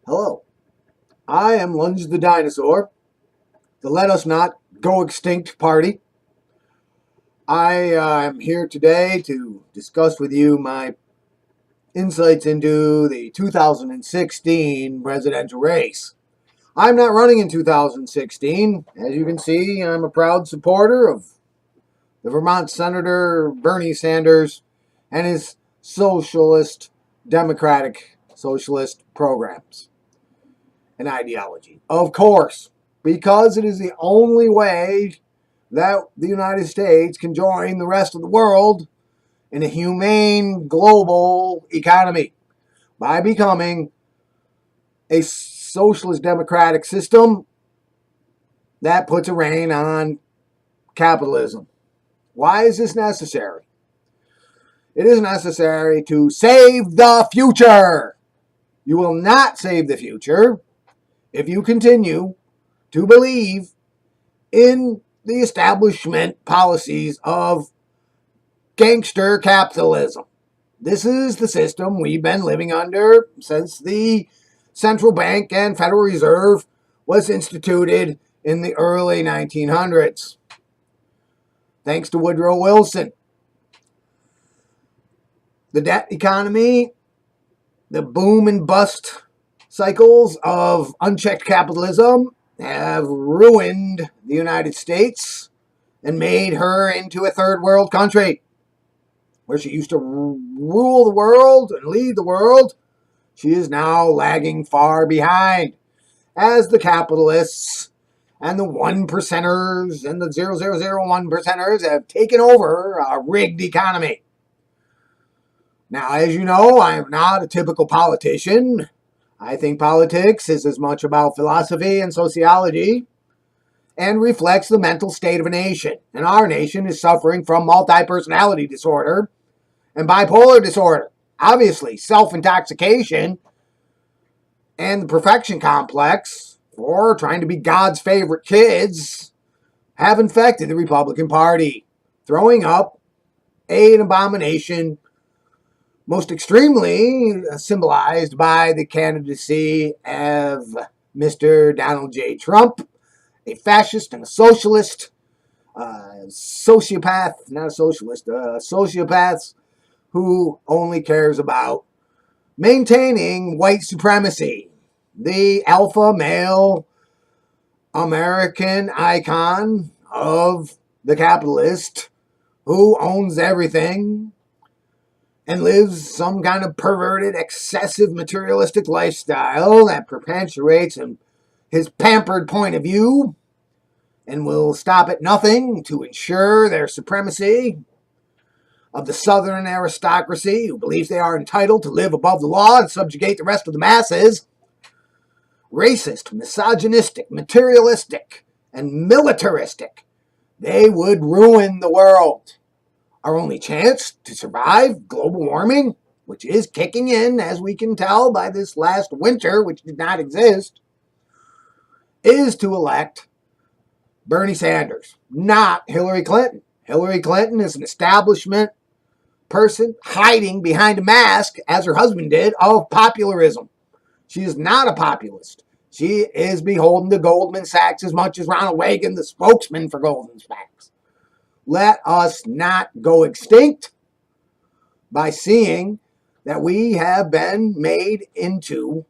Hello, I am Lunge the Dinosaur, the Let Us Not Go Extinct party. I am here today to discuss with you my insights into the 2016 presidential race. I'm not running in 2016. As you can see, I'm a proud supporter of the Vermont Senator Bernie Sanders and his democratic socialist programs and ideology. Of course, because it is the only way that the United States can join the rest of the world in a humane global economy by becoming a socialist democratic system that puts a rein on capitalism. Why is this necessary? It is necessary to save the future. You will not save the future if you continue to believe in the establishment policies of gangster capitalism. This is the system we've been living under since the central bank and Federal Reserve was instituted in the early 1900s. Thanks to Woodrow Wilson. The debt economy, the boom and bust cycles of unchecked capitalism have ruined the United States and made her into a third world country. Where she used to rule the world and lead the world, she is now lagging far behind as the capitalists and the 1%ers and the 0001%ers have taken over a rigged economy. Now, as you know, I am not a typical politician. I think politics is as much about philosophy and sociology and reflects the mental state of a nation. And our nation is suffering from multi-personality disorder and bipolar disorder. Obviously, self-intoxication and the perfection complex, or trying to be God's favorite kids, have infected the Republican Party, throwing up an abomination most extremely symbolized by the candidacy of Mr. Donald J. Trump, a fascist and a socialist, sociopath, not a socialist, sociopaths who only cares about maintaining white supremacy. The alpha male American icon of the capitalist who owns everything and lives some kind of perverted, excessive, materialistic lifestyle that perpetuates his pampered point of view and will stop at nothing to ensure their supremacy of the Southern aristocracy who believes they are entitled to live above the law and subjugate the rest of the masses. Racist, misogynistic, materialistic, and militaristic. They would ruin the world. Our only chance to survive global warming, which is kicking in, as we can tell by this last winter, which did not exist, is to elect Bernie Sanders, not Hillary Clinton. Hillary Clinton is an establishment person hiding behind a mask, as her husband did, of popularism. She is not a populist. She is beholden to Goldman Sachs as much as Ronald Reagan, the spokesman for Goldman Sachs. Let us not go extinct by seeing that we have been made into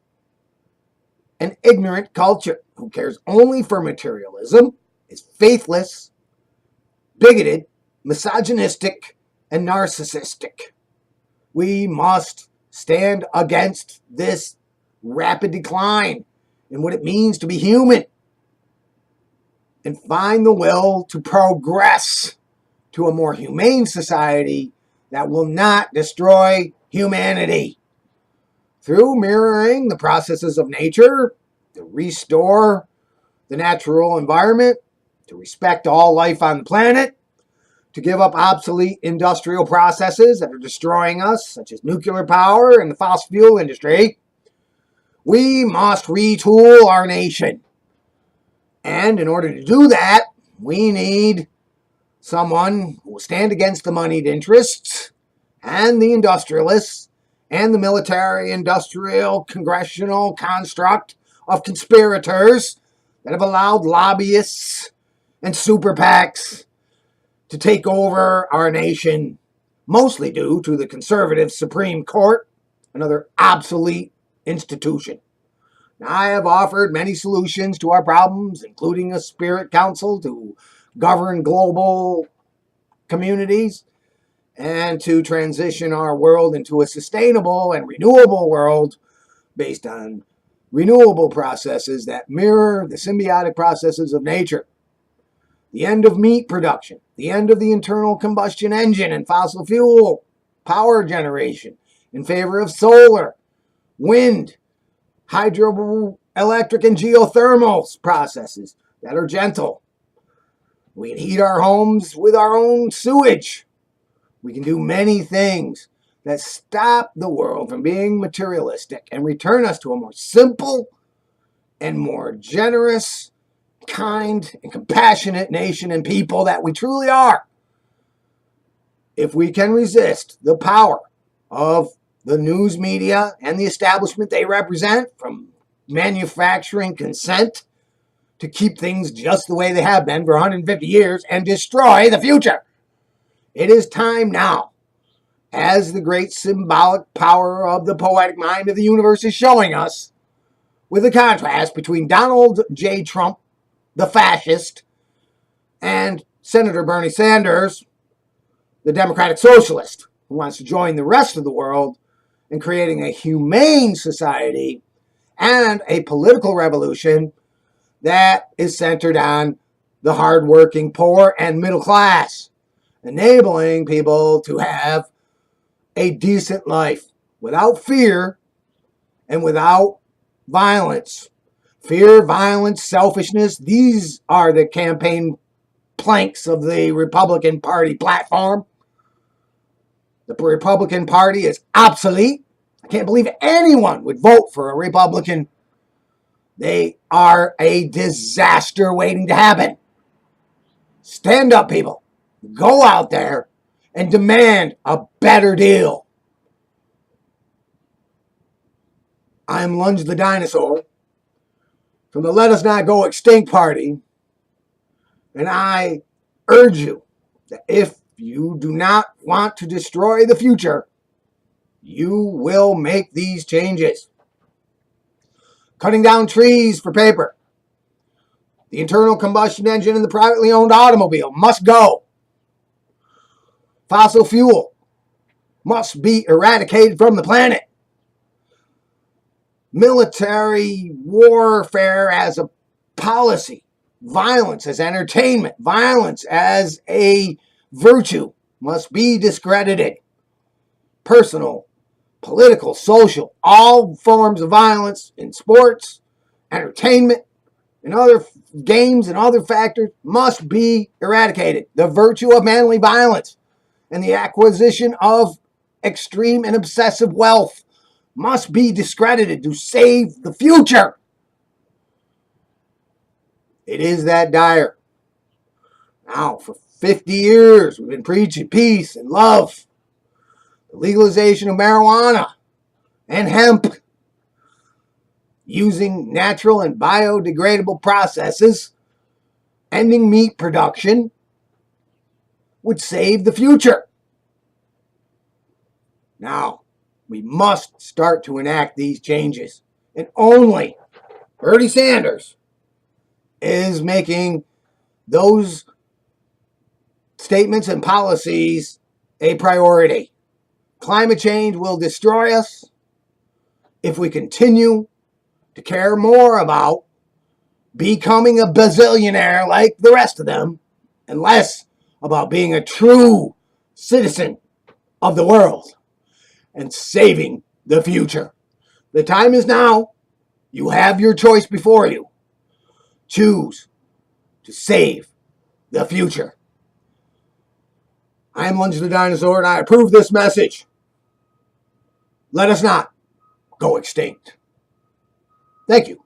an ignorant culture who cares only for materialism, is faithless, bigoted, misogynistic, and narcissistic. We must stand against this rapid decline in what it means to be human and find the will to progress to a more humane society that will not destroy humanity. Through mirroring the processes of nature, to restore the natural environment, to respect all life on the planet, to give up obsolete industrial processes that are destroying us, such as nuclear power and the fossil fuel industry, we must retool our nation. And in order to do that, we need someone who will stand against the moneyed interests and the industrialists and the military-industrial congressional construct of conspirators that have allowed lobbyists and super PACs to take over our nation, mostly due to the conservative Supreme Court, another obsolete institution. Now, I have offered many solutions to our problems, including a spirit council to govern global communities and to transition our world into a sustainable and renewable world based on renewable processes that mirror the symbiotic processes of nature. The end of meat production, the end of the internal combustion engine and fossil fuel power generation in favor of solar, wind, hydroelectric, and geothermal processes that are gentle. We can heat our homes with our own sewage. We can do many things that stop the world from being materialistic and return us to a more simple and more generous, kind, and compassionate nation and people that we truly are. If we can resist the power of the news media and the establishment they represent, from manufacturing consent to keep things just the way they have been for 150 years and destroy the future. It is time now, as the great symbolic power of the poetic mind of the universe is showing us, with the contrast between Donald J. Trump, the fascist, and Senator Bernie Sanders, the democratic socialist, who wants to join the rest of the world in creating a humane society and a political revolution that is centered on the hardworking poor and middle class, enabling people to have a decent life without fear and without violence. Fear, violence, selfishness, these are the campaign planks of the Republican Party platform. The Republican Party is obsolete. I can't believe anyone would vote for a Republican. They are a disaster waiting to happen. Stand up, people. Go out there and demand a better deal. I'm Lunge the Dinosaur from the Let Us Not Go Extinct Party, and I urge you that if you do not want to destroy the future, you will make these changes. Cutting down trees for paper. The internal combustion engine in the privately owned automobile must go. Fossil fuel must be eradicated from the planet. Military warfare as a policy, violence as entertainment, violence as a virtue must be discredited. Personal, political, social, all forms of violence in sports, entertainment, and other games and other factors must be eradicated. The virtue of manly violence and the acquisition of extreme and obsessive wealth must be discredited to save the future. It is that dire. Now, for 50 years, we've been preaching peace and love, the legalization of marijuana and hemp, using natural and biodegradable processes, ending meat production would save the future. Now, we must start to enact these changes. And only Bernie Sanders is making those statements and policies a priority. Climate change will destroy us if we continue to care more about becoming a bazillionaire like the rest of them and less about being a true citizen of the world and saving the future. The time is now. You have your choice before you. Choose to save the future. I am Lunge the Dinosaur, and I approve this message. Let us not go extinct. Thank you.